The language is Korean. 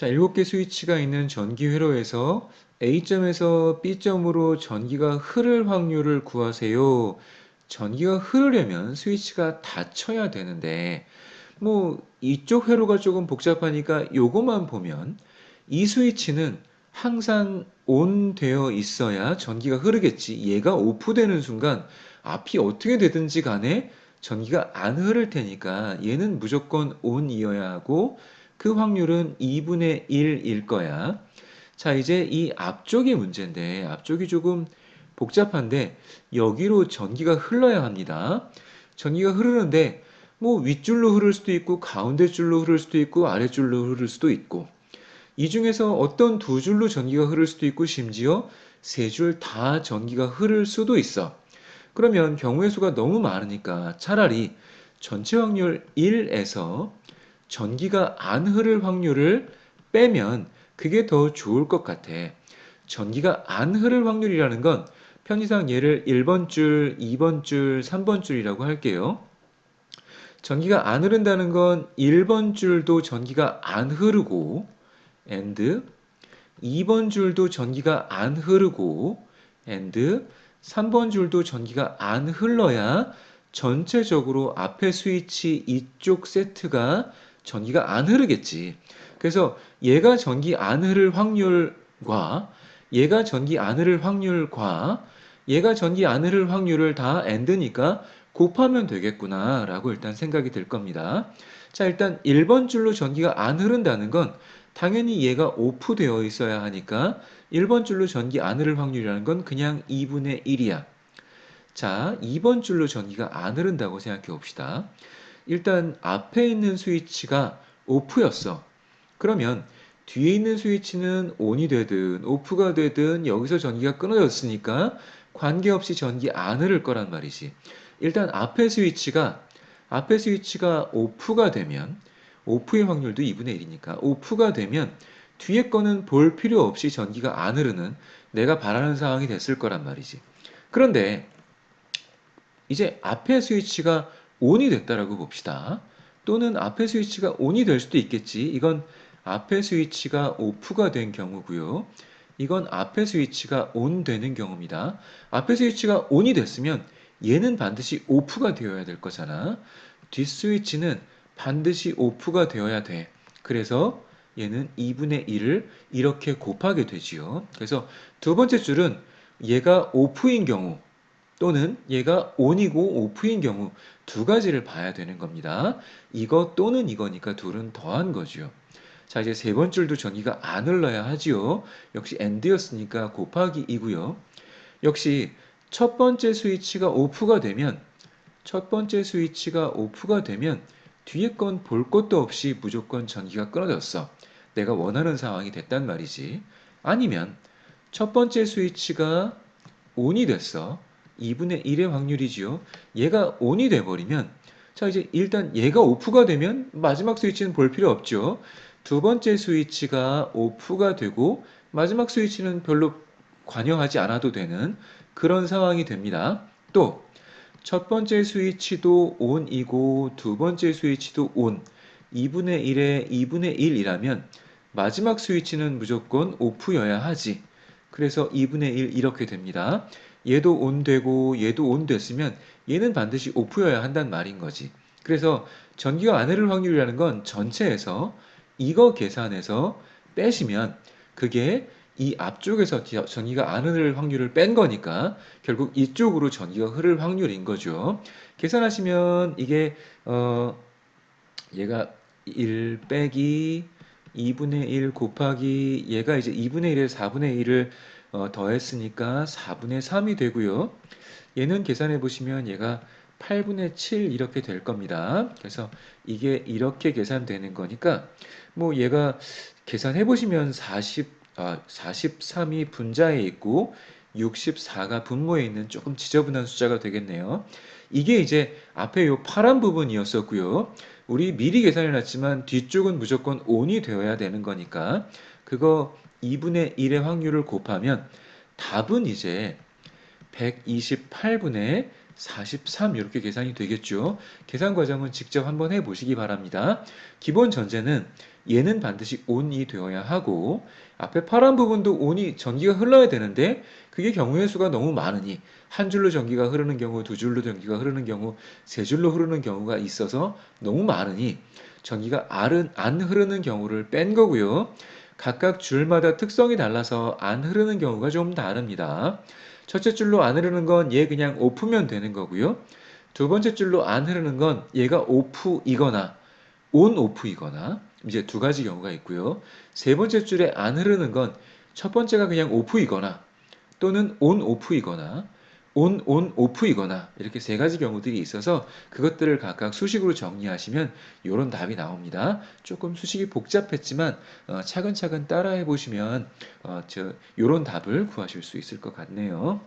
자, 7개 스위치가 있는 전기 회로에서 A점에서 B점으로 전기가 흐를 확률을 구하세요. 전기가 흐르려면 스위치가 닫혀야 되는데, 이쪽 회로가 조금 복잡하니까 요거만 보면 이 스위치는 항상 ON 되어 있어야 전기가 흐르겠지. 얘가 오프 되는 순간 앞이 어떻게 되든지 간에 전기가 안 흐를 테니까 얘는 무조건 ON이어야 하고 그 확률은 2분의 1일 거야. 자, 이제 이 앞쪽이 문제인데, 앞쪽이 조금 복잡한데, 여기로 전기가 흘러야 합니다. 전기가 흐르는데, 윗줄로 흐를 수도 있고, 가운데 줄로 흐를 수도 있고, 아랫줄로 흐를 수도 있고, 이 중에서 어떤 두 줄로 전기가 흐를 수도 있고, 심지어 세 줄 다 전기가 흐를 수도 있어. 그러면 경우의 수가 너무 많으니까 차라리 전체 확률 1에서 전기가 안 흐를 확률을 빼면 그게 더 좋을 것 같아. 전기가 안 흐를 확률이라는 건 편의상 얘를 1번 줄, 2번 줄, 3번 줄이라고 할게요. 전기가 안 흐른다는 건 1번 줄도 전기가 안 흐르고 and 2번 줄도 전기가 안 흐르고 and 3번 줄도 전기가 안 흘러야 전체적으로 앞에 스위치 이쪽 세트가 전기가 안 흐르겠지. 그래서 얘가 전기 안 흐를 확률과 얘가 전기 안 흐를 확률과 얘가 전기 안 흐를 확률을 다 and니까 곱하면 되겠구나 라고 일단 생각이 들 겁니다. 자, 일단 1번 줄로 전기가 안 흐른다는 건 당연히 얘가 오프되어 있어야 하니까 1번 줄로 전기 안 흐를 확률이라는 건 그냥 2분의 1이야. 자, 2번 줄로 전기가 안 흐른다고 생각해 봅시다. 일단 앞에 있는 스위치가 오프였어. 그러면 뒤에 있는 스위치는 ON이 되든 오프가 되든 여기서 전기가 끊어졌으니까 관계없이 전기 안 흐를 거란 말이지. 일단 앞에 스위치가 오프가 되면 오프의 확률도 2분의 1이니까 오프가 되면 뒤에 거는 볼 필요 없이 전기가 안 흐르는 내가 바라는 상황이 됐을 거란 말이지. 그런데 이제 앞에 스위치가 ON이 됐다라고 봅시다. 또는 앞에 스위치가 ON이 될 수도 있겠지. 이건 앞에 스위치가 오프가 된 경우고요. 이건 앞에 스위치가 ON 되는 경우입니다. 앞에 스위치가 ON이 됐으면 얘는 반드시 오프가 되어야 될 거잖아. 뒷 스위치는 반드시 오프가 되어야 돼. 그래서 얘는 2분의 1을 이렇게 곱하게 되지요. 그래서 두 번째 줄은 얘가 오프인 경우 또는 얘가 ON이고 오프인 경우 두 가지를 봐야 되는 겁니다. 이거 또는 이거니까 둘은 더한 거죠. 자, 이제 세 번 줄도 전기가 안 흘러야 하지요. 역시 AND였으니까 곱하기 이고요. 역시 첫 번째 스위치가 오프가 되면 뒤에 건 볼 것도 없이 무조건 전기가 끊어졌어. 내가 원하는 상황이 됐단 말이지. 아니면 첫 번째 스위치가 ON이 됐어. 2분의 1의 확률이지요. 얘가 ON이 돼버리면 자 이제 일단 얘가 오프가 되면 마지막 스위치는 볼 필요 없죠. 두 번째 스위치가 오프가 되고 마지막 스위치는 별로 관여하지 않아도 되는 그런 상황이 됩니다. 또 첫 번째 스위치도 ON이고 두 번째 스위치도 ON 2분의 1에 2분의 1이라면 마지막 스위치는 무조건 오프여야 하지. 그래서 2분의 1 이렇게 됩니다. 얘도 ON 되고 얘도 ON 됐으면 얘는 반드시 오프여야 한단 말인 거지. 그래서 전기가 안 흐를 확률이라는 건 전체에서 이거 계산해서 빼시면 그게 이 앞쪽에서 전기가 안 흐를 확률을 뺀 거니까 결국 이쪽으로 전기가 흐를 확률인 거죠. 계산하시면 이게 얘가 1 빼기 2분의 1 곱하기 얘가 이제 2분의 1에 4분의 1을 더했으니까 4분의 3이 되고요. 얘는 계산해 보시면 얘가 8분의 7 이렇게 될 겁니다. 그래서 이게 이렇게 계산되는 거니까 얘가 계산해 보시면 43이 분자에 있고 64가 분모에 있는 조금 지저분한 숫자가 되겠네요. 이게 이제 앞에 요 파란 부분이었었고요. 우리 미리 계산해 놨지만 뒤쪽은 무조건 ON이 되어야 되는 거니까 그거 2분의 1의 확률을 곱하면 답은 이제 128분의 43 이렇게 계산이 되겠죠. 계산 과정은 직접 한번 해보시기 바랍니다. 기본 전제는 얘는 반드시 ON이 되어야 하고 앞에 파란 부분도 ON이 전기가 흘러야 되는데 그게 경우의 수가 너무 많으니 한 줄로 전기가 흐르는 경우, 두 줄로 전기가 흐르는 경우, 세 줄로 흐르는 경우가 있어서 너무 많으니 전기가 안 흐르는 경우를 뺀 거고요. 각각 줄마다 특성이 달라서 안 흐르는 경우가 좀 다릅니다. 첫째 줄로 안 흐르는 건 얘 그냥 오프면 되는 거고요. 두 번째 줄로 안 흐르는 건 얘가 오프이거나 온 오프이거나 이제 두 가지 경우가 있고요. 세 번째 줄에 안 흐르는 건 첫 번째가 그냥 오프이거나 또는 온 오프이거나 온 오프이거나 이렇게 세 가지 경우들이 있어서 그것들을 각각 수식으로 정리하시면 이런 답이 나옵니다. 조금 수식이 복잡했지만 차근차근 따라해 보시면 이런 답을 구하실 수 있을 것 같네요.